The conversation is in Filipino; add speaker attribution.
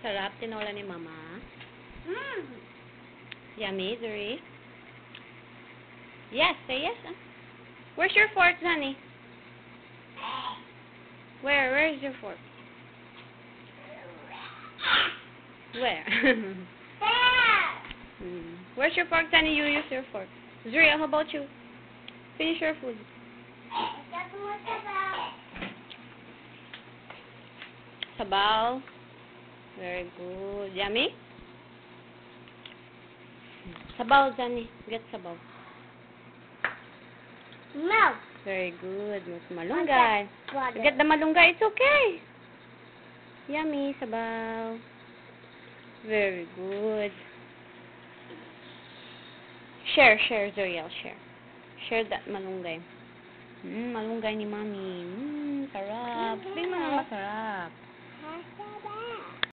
Speaker 1: Sarap, tinola ni Mama. Yummy, Zuri. Yes, say yes. Where's your fork, honey? Where's your fork? Where? Where's your fork, honey? You use your fork. Zuri, how about you? Finish your food. Sabaw. Very good. Yummy? Sabaw, Zani. Get sabaw.
Speaker 2: No.
Speaker 1: Very good. Mas malunggay. Get the malunggay. It's okay. Yummy. Sabaw. Very good. Share, Zuriel. Share that malunggay. Malunggay ni Mami. Sarap. Sabi mo na masarap.